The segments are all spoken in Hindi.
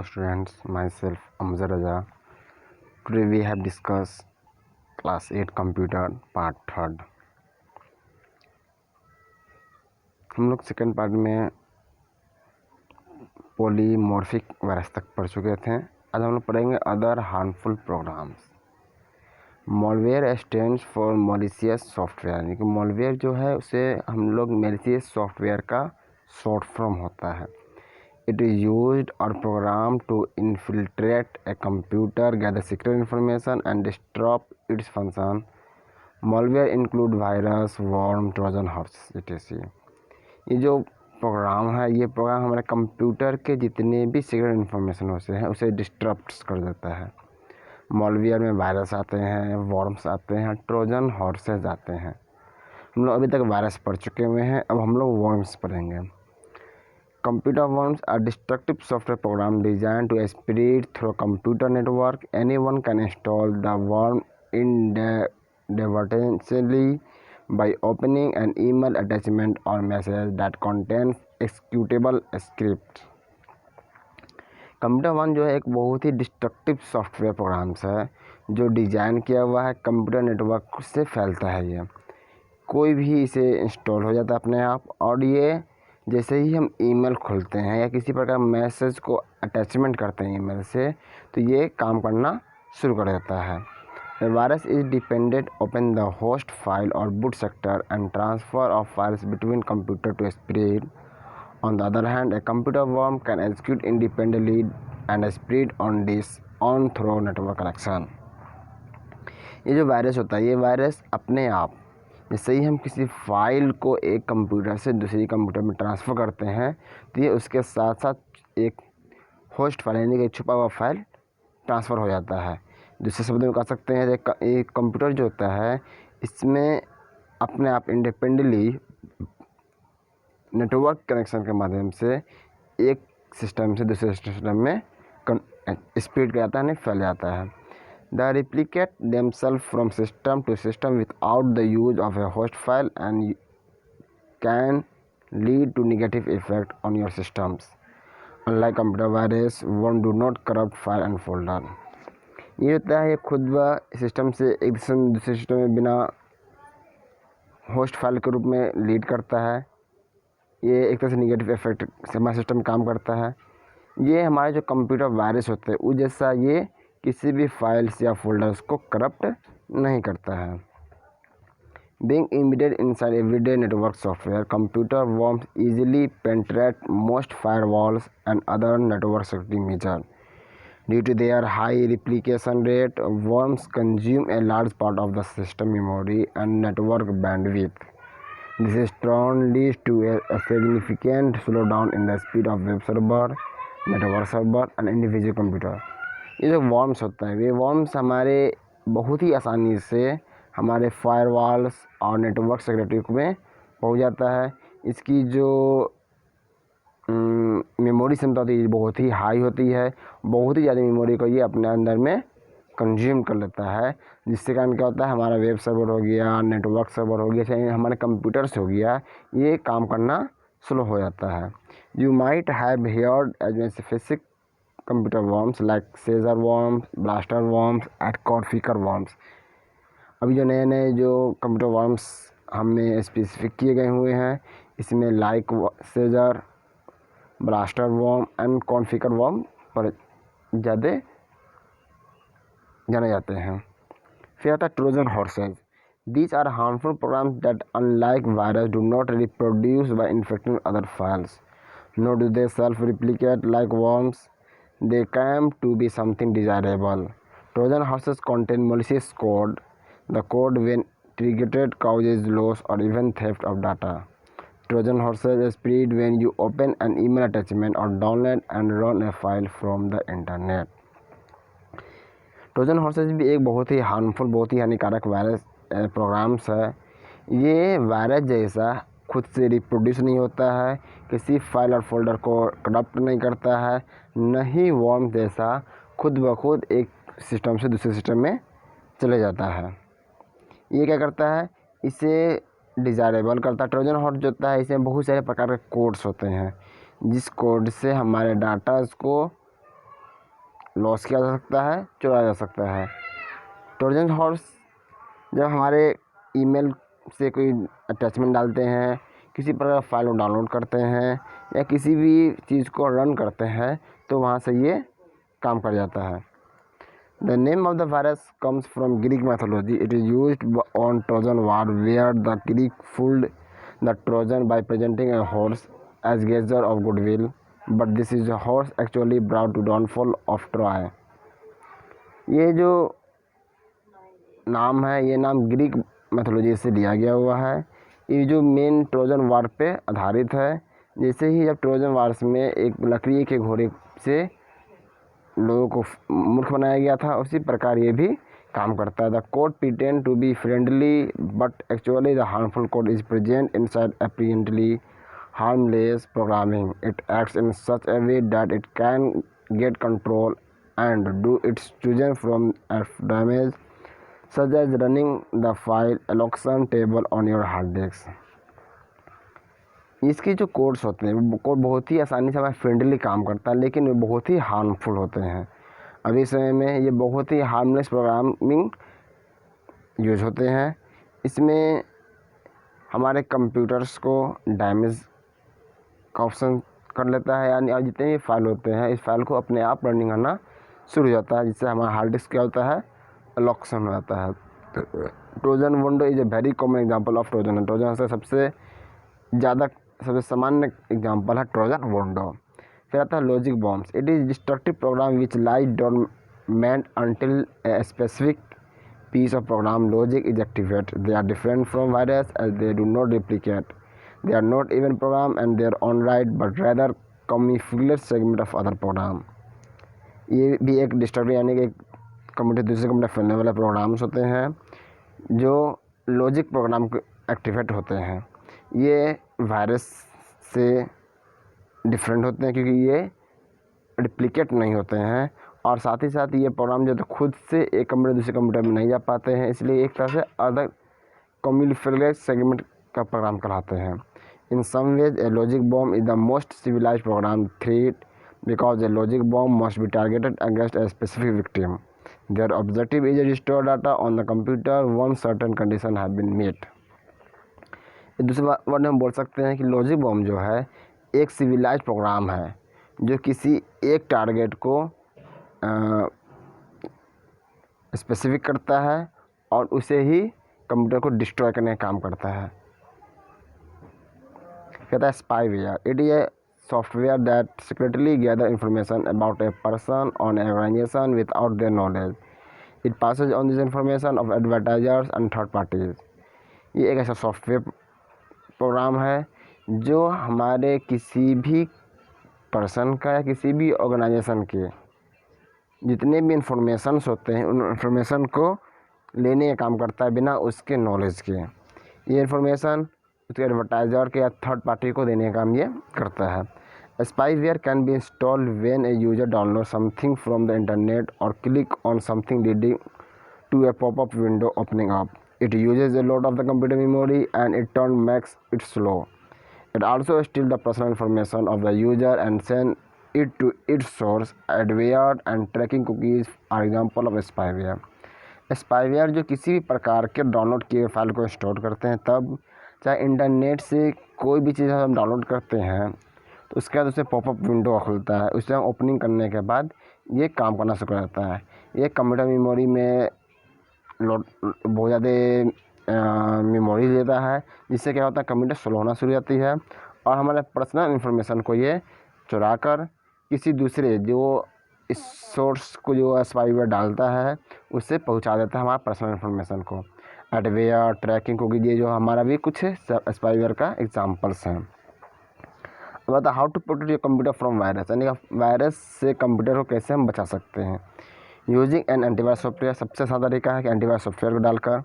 students, myself Amzad Raza. Today we have discussed class 8 computer part 3rd. हम लोग सेकेंड पार्ट में पॉलीमॉर्फिक वायरस तक पढ़ चुके थे। आज हम लोग पढ़ेंगे other harmful programs. Malware stands for malicious software, यानी कि मॉलवेयर जो है उसे हम लोग मैलिशियस सॉफ्टवेयर का शॉर्ट फॉर्म होता है। It is used or programmed to infiltrate a computer, gather secret information, and disrupt its function. Malware include virus, worm, trojan horse, etc. ये जो प्रोग्राम है, ये प्रोग्राम हमारे कंप्यूटर के जितने भी सीक्रेट इन्फॉर्मेशन होते हैं उसे डिस्टर्ब कर देता है। मॉलवेयर में वायरस आते हैं, वॉर्म्स आते हैं, ट्रोजन हॉर्सेज आते हैं। हम लोग अभी तक वायरस पढ़ चुके हुए हैं, अब हम लोग वॉर्म्स पढ़ेंगे। Computer worms are destructive software program designed to spread through computer network. Anyone can install the worm inadvertently by opening an email attachment or message that contains executable script. Computer worm जो है एक बहुत ही डिस्ट्रक्टिव सॉफ्टवेयर प्रोग्राम्स है जो डिज़ाइन किया हुआ है कंप्यूटर नेटवर्क से फैलता है। ये कोई भी इसे इंस्टॉल हो जाता है अपने आप, और ये जैसे ही हम ईमेल खोलते हैं या किसी प्रकार मैसेज को अटैचमेंट करते हैं ईमेल से, तो ये काम करना शुरू कर देता है। The virus is dependent open the host file और boot sector and transfer of files between computer to spread. On the other hand, a computer worm can execute independently and spread on disk on through network connection. ये जो वायरस होता है, ये वायरस अपने आप जैसे ही हम किसी फाइल को एक कंप्यूटर से दूसरी कंप्यूटर में ट्रांसफ़र करते हैं, तो ये उसके साथ साथ एक होस्ट फाइल यानी कि छुपा हुआ फाइल ट्रांसफ़र हो जाता है। दूसरे शब्दों में कह सकते हैं एक कंप्यूटर जो होता है इसमें अपने आप इंडिपेंडेंटली नेटवर्क कनेक्शन के माध्यम से एक सिस्टम से दूसरे सिस्टम में स्प्रेड कर जाता है, नहीं फैल जाता है। They replicate themselves from system to system without the use of a host file and can lead to negative effect on your systems. Unlike computer virus, worm do not corrupt file and folder. ये होता है, ये खुद व सिस्टम से एक दूसरे सिस्टम में बिना होस्ट फाइल के रूप में लीड करता है। ये एक तरह से निगेटिव इफेक्ट से हमारा सिस्टम काम करता है। ये हमारे जो कंप्यूटर वायरस होते हैं उस जैसा ये किसी भी फाइल्स या फोल्डर्स को करप्ट नहीं करता है। Being embedded inside everyday network software, computer worms easily penetrate most firewalls and other network security measures. Due to their high replication rate, worms consume a large part of the system memory and network bandwidth. This in turn leads to a significant slowdown in the speed of web server, network server, and individual computer. ये जो वॉर्म्स होता है, ये वॉर्म्स हमारे बहुत ही आसानी से हमारे फायरवॉल्स और नेटवर्क सिक्योरिटी में पहुंच जाता है। इसकी जो मेमोरी क्षमता होती है बहुत ही हाई होती है, बहुत ही ज़्यादा मेमोरी को ये अपने अंदर में कंज्यूम कर लेता है, जिससे कारण क्या होता है हमारा वेब सर्वर हो गया, नेटवर्क सर्वर हो गया, चाहे हमारे कंप्यूटर्स हो गया, ये काम करना स्लो हो जाता है। You might have heard as specific computer worms like Sasser worms, Blaster worms and Conficker worms. अभी जो नए नए जो कंप्यूटर वर्म्स हमें स्पेसिफिक किए गए हुए हैं, इसमें like Sasser, Blaster worm and Conficker worm पर ज़्यादा जाने जाते हैं। फिर आता है Trojan horses. These are harmful programs that unlike virus do not reproduce by infecting other files, nor do they self-replicate like worms. They claim to be something desirable. Trojan horses contain malicious code. The code, when triggered, causes loss or even theft of data. Trojan horses spread when you open an email attachment or download and run a file from the internet. Trojan horse's भी एक बहुत ही हार्मफुल, बहुत ही हानिकारक वायरस प्रोग्राम्स है। ये वायरस जैसा खुद से रिप्रोड्यूस नहीं होता है, किसी फाइल और फोल्डर को करप्ट नहीं करता है, न ही वर्म जैसा खुद ब खुद एक सिस्टम से दूसरे सिस्टम में चले जाता है। ये क्या करता है, इसे डिज़ायरेबल करता है। ट्रोजन हॉर्स जो होता है इसमें बहुत सारे प्रकार के कोड्स होते हैं, जिस कोड से हमारे डाटा को लॉस किया जा सकता है, चुराया जा सकता है। ट्रोजन हॉर्स जब हमारे ईमेल से कोई अटैचमेंट डालते हैं, किसी प्रकार फाइल को डाउनलोड करते हैं या किसी भी चीज़ को रन करते हैं तो वहाँ से ये काम कर जाता है। The name of the virus comes from Greek mythology. It is used on Trojan war where the Greek fooled the Trojan by presenting a horse as gesture of goodwill, but this is a horse actually brought to downfall of Troy. ये जो नाम है, ये नाम ग्रीक मैथोलॉजी से लिया गया हुआ है। ये जो मेन ट्रोजन वार पे आधारित है। जैसे ही जब ट्रोजन वार्स में एक लकड़ी के घोड़े से लोगों को मूर्ख बनाया गया था, उसी प्रकार ये भी काम करता है। The code pretend to be friendly but actually the harmful code is present inside apparently harmless programming. It acts in such a way that it can get control and do its chosen from damage, such as running the file allocation table on your hard disk. इसके जो कोड्स होते हैं वो कोड बहुत ही आसानी से हमारे फ्रेंडली काम करता है, लेकिन वे बहुत ही हार्मफुल होते हैं। अभी समय में ये बहुत ही हार्मलेस प्रोग्रामिंग यूज होते हैं। इसमें हमारे कंप्यूटर्स को डैमेज का ऑप्शन कर लेता है, यानी जितने भी फाइल होते हैं इस फाइल को अपने आप रनिंग करना शुरू हो जाता है, जिससे हमारा हार्ड डिस्क क्या होता है, लॉकसन हो जाता है। Trojan window is a very common example of Trojan. Trojan से सबसे सामान्य एग्जांपल है ट्रोजन विंडो। फिर आता है logic bombs. It is destructive program which lies dormant until a specific piece of program logic is activated. They are different from virus as they do not replicate. They are not even program and their own right, but rather communicate segment of other program. ये भी एक डिस्ट्रक्टर यानी कि कंप्यूटर दूसरे कंप्यूटर फैलने वाले प्रोग्राम्स होते हैं जो लॉजिक प्रोग्राम एक्टिवेट होते हैं। ये वायरस से डिफरेंट होते हैं क्योंकि ये रिप्लिकेट नहीं होते हैं, और साथ ही साथ ये प्रोग्राम जो तो खुद से एक कंप्यूटर दूसरे कंप्यूटर में नहीं जा पाते हैं, इसलिए एक तरह से अदर कम्युनिकेट सेगमेंट का प्रोग्राम कहलाते हैं। In some ways a logic bomb is the most civilize program threat because a logic bomb must be targeted against a specific victim. Their objective is restore data on the computer when certain condition have been met. दूसरे वर्ड में हम बोल सकते हैं कि लॉजिक बॉम्ब जो है एक सिविलाइज प्रोग्राम है जो किसी एक टारगेट को स्पेसिफिक करता है और उसे ही कंप्यूटर को डिस्ट्रॉय करने का काम करता है। कहता है spyware. It is a software that secretly gather information about a person on a organization without their knowledge. It passes on this information of advertisers and third parties. ये एक ऐसा सॉफ्टवेयर प्रोग्राम है जो हमारे किसी भी पर्सन का या किसी भी ऑर्गेनाइजेशन के जितने भी इंफॉर्मेशंस होते हैं उन इंफॉर्मेशन को लेने का काम करता है बिना उसके नॉलेज के। ये इंफॉर्मेशन उसके एडवर्टाइजर के या थर्ड पार्टी को देने का काम ये करता है। Spyware can be installed when a user download something from the internet और click on something leading to a popup window opening up. It uses a lot of the computer memory and it turn makes it slow. It also steals the personal information of the user and sends it to its source. Adware and tracking cookies are example of spyware. Spyware जो किसी भी प्रकार के डाउनलोड किए फाइल को स्टोर करते हैं, तब चाहे इंटरनेट से कोई भी चीज़ हम डाउनलोड करते हैं तो उसके बाद उसे पॉपअप विंडो खुलता है, उसे हम ओपनिंग करने के बाद ये काम करना शुरू करता है। ये कंप्यूटर मेमोरी में बहुत ज़्यादा मेमोरी लेता है, जिससे क्या होता है कंप्यूटर स्लो होना शुरू हो जाती है और हमारे पर्सनल इन्फॉर्मेशन को ये चुरा कर किसी दूसरे जो इस सोर्स को जो स्पाईवेयर डालता है उससे पहुंचा देता है हमारा पर्सनल इन्फॉर्मेशन को। एडवेयर, ट्रैकिंग कुकीज, ये जो हमारा भी कुछ स्पाईवेयर का एग्जांपल्स हैं। अब आता how to protect your computer from virus, यानी वायरस से कंप्यूटर को कैसे हम बचा सकते हैं। यूजिंग एन एंटीवायरस सॉफ्टवेयर, सबसे आसान तरीका है कि एंटीवायरस सॉफ्टवेयर को डालकर।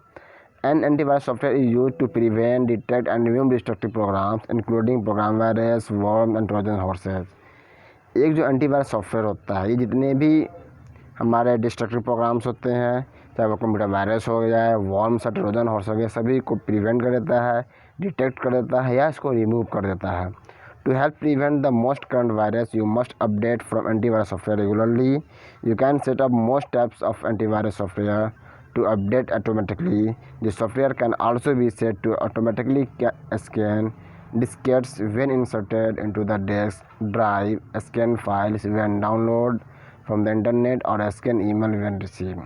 An antivirus software is used to prevent, detect, and remove destructive programs, including program virus, worms, and Trojan horses. एक जो एंटीवायरस सॉफ्टवेयर होता है, ये जितने भी हमारे डिस्ट्रक्टिव प्रोग्राम्स होते हैं, चाहे वो कंप्यूटर वायरस हो जाए, वर्म्स या ट्रोजन हॉर्स हो गए, सभी को प्रिवेंट कर देता है, डिटेक्ट कर देता है या इसको रिमूव कर देता है। To help prevent the most current virus, you must update from antivirus software regularly. You can set up most types of antivirus software to update automatically. The software can also be set to automatically scan diskettes when inserted into the disk drive, scan files when downloaded from the internet, और scan email when received.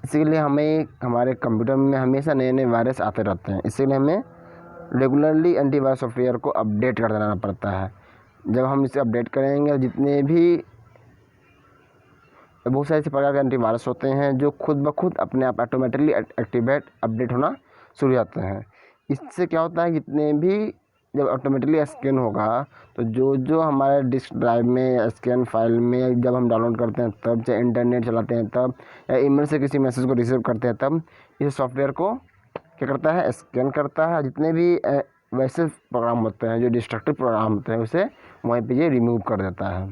इसीलिए हमें हमारे कंप्यूटर में हमेशा नए नए वायरस आते रहते हैं, इसीलिए हमें रेगुलरली एंटीवायरस सॉफ्टवेयर को अपडेट करते रहना पड़ता है. जब हम इसे अपडेट करेंगे, जितने भी बहुत सारे इस प्रकार के एंटीवायरस होते हैं जो खुद ब खुद अपने आप ऑटोमेटिकली एक्टिवेट अपडेट होना शुरू हो जाते हैं. इससे क्या होता है, जितने भी जब ऑटोमेटिकली स्कैन होगा तो जो हमारे डिस्क ड्राइव में या स्कैन फाइल में जब हम डाउनलोड करते हैं तब, चाहे इंटरनेट चलाते हैं तब, या ईमेल से किसी मैसेज को रिसीव करते हैं तब, इस सॉफ्टवेयर को क्या करता है, स्कैन करता है. जितने भी वैसे प्रोग्राम होते हैं जो डिस्ट्रक्टिव प्रोग्राम होते हैं उसे वहीं पे ये रिमूव कर देता है.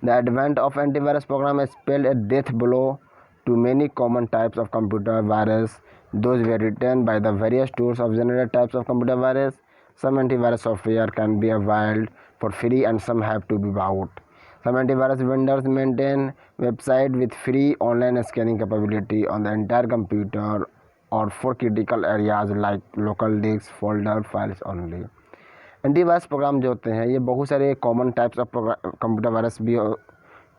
The advent of antivirus program spelled a death blow to many common types of computer virus. Those were written by the various tools of general types of computer virus. Some antivirus software can be availed for free and some have to be bought. Some antivirus vendors maintain website with free online scanning capability on the entire computer or for critical areas like local disks, folder, files only. Antivirus program जो होते हैं ये बहुत सारे common types of computer virus भी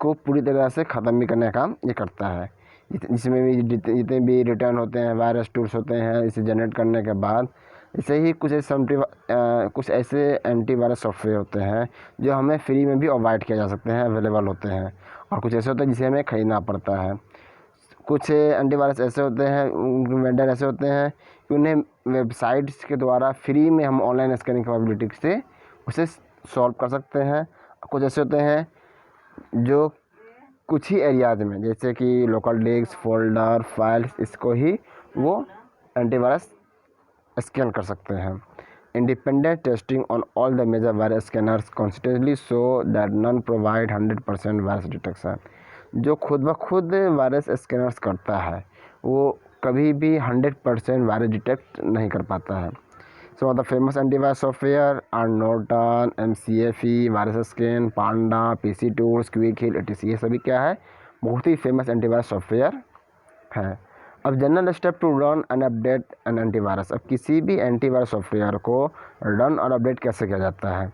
को पूरी तरह से ख़त्म भी करने का काम ये करता है. जिसमें भी जितने भी रिटर्न होते हैं वायरस टूल्स होते हैं इसे जनरेट करने के बाद, ऐसे ही कुछ ऐसे एंटीवायरस सॉफ्टवेयर होते हैं जो हमें फ्री में भी अवॉइड किया जा सकते हैं, अवेलेबल होते हैं, और कुछ ऐसे होते हैं जिसे हमें खरीदना पड़ता है. कुछ एंटीवायरस ऐसे होते हैं, वेंडर ऐसे होते हैं कि उन्हें वेबसाइट्स के द्वारा फ्री में हम ऑनलाइन स्कैनिंग कैपेबिलिटी से उसे सॉल्व कर सकते हैं. कुछ ऐसे होते हैं जो कुछ ही एरियाज़ में, जैसे कि लोकल डिस्क, फोल्डर, फाइल्स, इसको ही वो एंटीवायरस स्कैन कर सकते हैं. Independent testing on all the major virus scanners constantly so that none provide 100% virus detection. जो खुद ब खुद वायरस स्कैनर्स करता है वो कभी भी 100% वायरस डिटेक्ट नहीं कर पाता है. Some of the famous antivirus software are Norton, MCAFE, VirusScan, Panda, PC Tools, QuickHeal, etc. ये सभी क्या है, बहुत ही फेमस एंटीवायरस सॉफ्टवेयर है. अब general step to run and update an antivirus. अब किसी भी एंटीवायरस सॉफ्टवेयर को रन और अपडेट कैसे किया जाता है.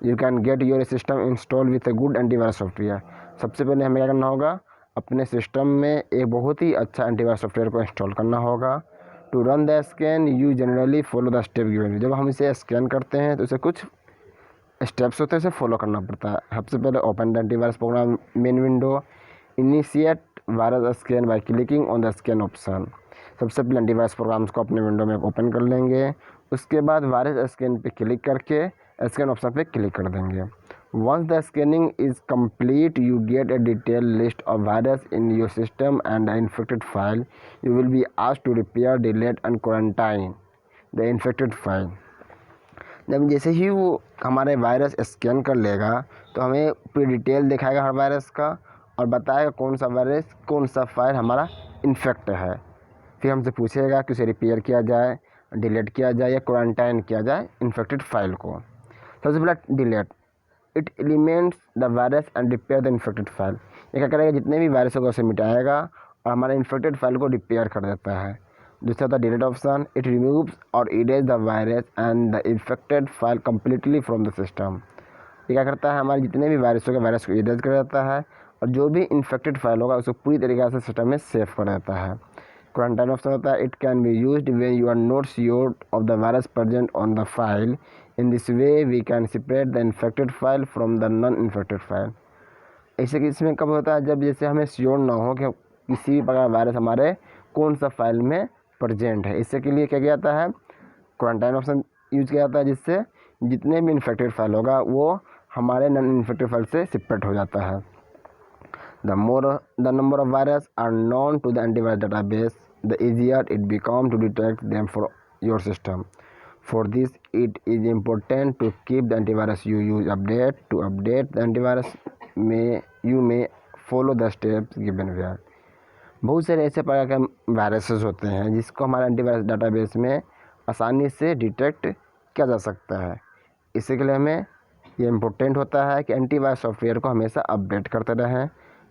You can get your system install with a good antivirus software. सबसे पहले हमें क्या करना होगा, अपने सिस्टम में एक बहुत ही अच्छा एंटीवायरस सॉफ्टवेयर को इंस्टॉल करना होगा. To run the scan you generally follow the step given. जब हम इसे स्कैन करते हैं तो इसे कुछ स्टेप्स होते हैं, उसे फॉलो करना पड़ता है. सबसे पहले open the antivirus program main window. Initiate virus scan by clicking on the scan option. सबसे पहले एंटीवायरस प्रोग्राम्स को अपने विंडो में ओपन कर लेंगे. उसके बाद वायरस स्कैन पे क्लिक करके स्कैन ऑप्शन पे क्लिक कर देंगे. Once the scanning is complete, you get a detailed list of virus in your system and the infected file. You will be asked to repair, delete and quarantine the infected file. जब जैसे ही वो हमारे वायरस स्कैन कर लेगा तो हमें पूरी डिटेल दिखाएगा हर वायरस का और बताएगा कौन सा वायरस कौन सा फाइल हमारा इन्फेक्ट है. फिर हमसे पूछेगा कि उसे रिपेयर किया जाए, डिलीट किया जाए या क्वारंटाइन किया जाए इन्फेक्टेड फाइल को. सबसे पहले delete. It elements the virus and repair the infected file. ये क्या करेगा, जितने भी वायरस होगा उसे मिटाएगा और हमारे इन्फेक्टेड फाइल को रिपेयर कर देता है. दूसरा था डिलीट ऑप्शन. इट रिमूव्स और erase the virus and the infected file completely from the system. ये क्या करता है, हमारे जितने भी वायरस होगा वायरस को इरेज कर देता है और जो भी इन्फेक्टेड फाइल होगा उसको पूरी तरीके से सिस्टम में सेव कर देता है. क्वारंटाइन ऑप्शन होता है. It can be used when you are not sure of the virus present on the file. In this way we can separate the infected file from the non-infected file. ऐसे कि इसमें कब होता है, जब जैसे हमें श्योर ना हो कि किसी भी प्रकार वायरस हमारे कौन सा फाइल में प्रेजेंट है. इससे के लिए क्या किया जाता है, क्वारंटाइन ऑप्शन यूज किया जाता है, जिससे जितने भी इन्फेक्टेड फाइल होगा वो हमारे नॉन इन्फेक्टेड फाइल से सेपरेट हो जाता है. The more the number of viruses are known to the antivirus database, the easier it becomes to detect them for your system. For this, it is important to keep the antivirus you use update. To update the antivirus, you may follow the steps given here. बहुत सारे ऐसे प्रकार के वायरसेस होते हैं जिसको हमारे एंटीवायरस डाटाबेस में आसानी से डिटेक्ट किया जा सकता है. इसी के लिए हमें ये इम्पोर्टेंट होता है कि एंटीवायरस सॉफ्टवेयर को हमेशा अपडेट करते रहें।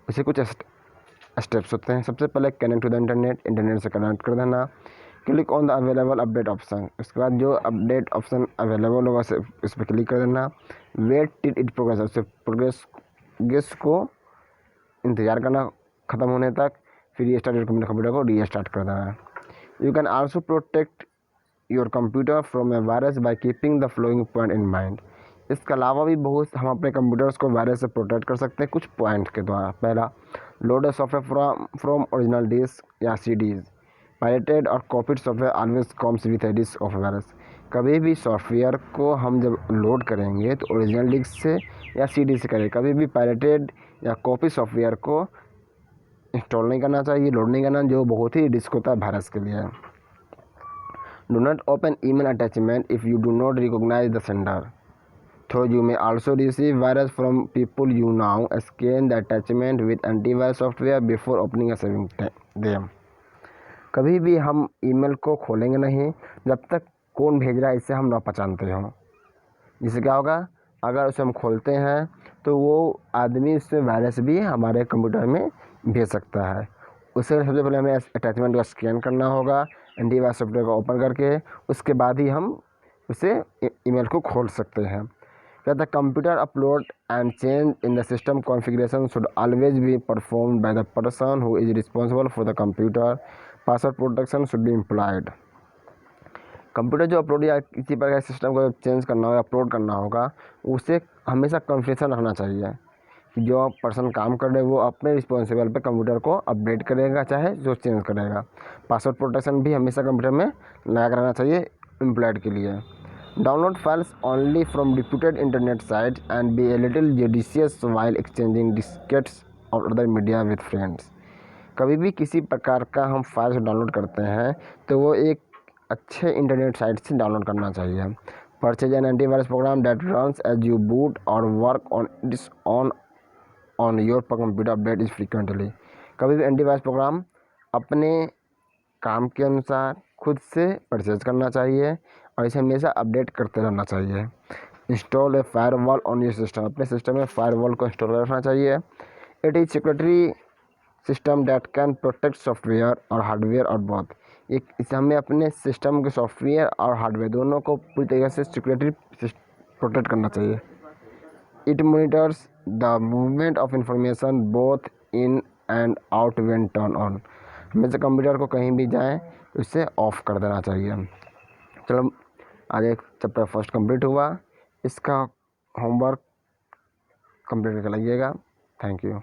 उसे कुछ स्टेप्स होते हैं। सबसे पहले कनेक्ट टू द इंटरनेट से कनेक्ट कर देना। Click on the available update option, उसके बाद जो अपडेट ऑप्शन अवेलेबल होगा उस पर क्लिक कर देना। वेट टिल इट प्रोग्रेस, उससे प्रोग्रेस को इंतज़ार करना ख़त्म होने तक, फिर रीस्टार्ट कंप्यूटर को रीस्टार्ट कर देना। You can also protect your computer from A virus by keeping the flowing point in mind. इसके अलावा भी बहुत हम अपने कंप्यूटर्स को वायरस से प्रोटेक्ट कर सकते हैं कुछ पॉइंट के द्वारा। पहला, load a software from original disc या CDs। पायरेटेड और copied software always comes with a risk of virus. कभी भी सॉफ्टवेयर को हम जब लोड करेंगे तो ओरिजिनल डिस्क से या CD से करें। कभी भी पायरेटेड या कॉपी सॉफ्टवेयर को इंस्टॉल नहीं करना चाहिए, लोड नहीं करना, जो बहुत ही रिस्क होता है वायरस के लिए। Do not open email attachment if you do not recognise the sender. Though you may also receive virus from people you know, scan the attachment with antivirus software before opening and saving them. कभी भी हम ईमेल को खोलेंगे नहीं जब तक कौन भेज रहा है इसे हम ना पहचानते हों। जिससे क्या होगा, अगर उसे हम खोलते हैं तो वो आदमी उससे वायरस भी हमारे कंप्यूटर में भेज सकता है। उससे सबसे पहले हमें अटैचमेंट को स्कैन करना होगा एंटीवायरस सॉफ्टवेयर को ओपन करके, उसके बाद ही हम उसे ईमेल को खोल सकते हैं। The computer upload and change in the system configuration should always be performed by the person who is responsible for the computer. Password protection should be employed. Computer जो अपलोड या किसी प्रकार के सिस्टम को चेंज करना होगा, अपलोड करना होगा, उसे हमेशा कॉन्फ़िगरेशन रखना चाहिए कि जो पर्सन काम कर रहे हैं वो अपने रिस्पॉन्सिबल पे कंप्यूटर को अपडेट करेगा, चाहे जो चेंज करेगा। पासवर्ड प्रोटेक्शन भी हमेशा कंप्यूटर में लगा कर रहना चाहिए एम्प्लॉयड के लिए। Download files only from reputed internet sites and be a little judicious while exchanging diskettes or other media with friends. कभी भी किसी प्रकार का हम फाइल्स डाउनलोड करते हैं तो वो एक अच्छे इंटरनेट साइट से डाउनलोड करना चाहिए। Purchase an antivirus program that runs as you boot or work on your computer update is frequently. कभी भी एंटीवायरस प्रोग्राम अपने काम के अनुसार खुद से परचेज करना चाहिए और इसे हमेशा अपडेट करते रहना चाहिए। Install A firewall on your system, अपने सिस्टम में फायरवॉल को इंस्टॉल रखना चाहिए। It is security system that can protect software और हार्डवेयर और बोथ। इसे हमें अपने सिस्टम के सॉफ्टवेयर और हार्डवेयर दोनों को पूरी तरीके से सिक्योरिटी प्रोटेक्ट करना चाहिए। It monitors the movement of information both in and out when turn on. हमें से कंप्यूटर को कहीं भी जाएँ तो इसे ऑफ़ कर देना चाहिए। चलो आज एक चैप्टर फर्स्ट कंप्लीट हुआ, इसका होमवर्क कंप्लीट कर लीजिएगा। Thank you.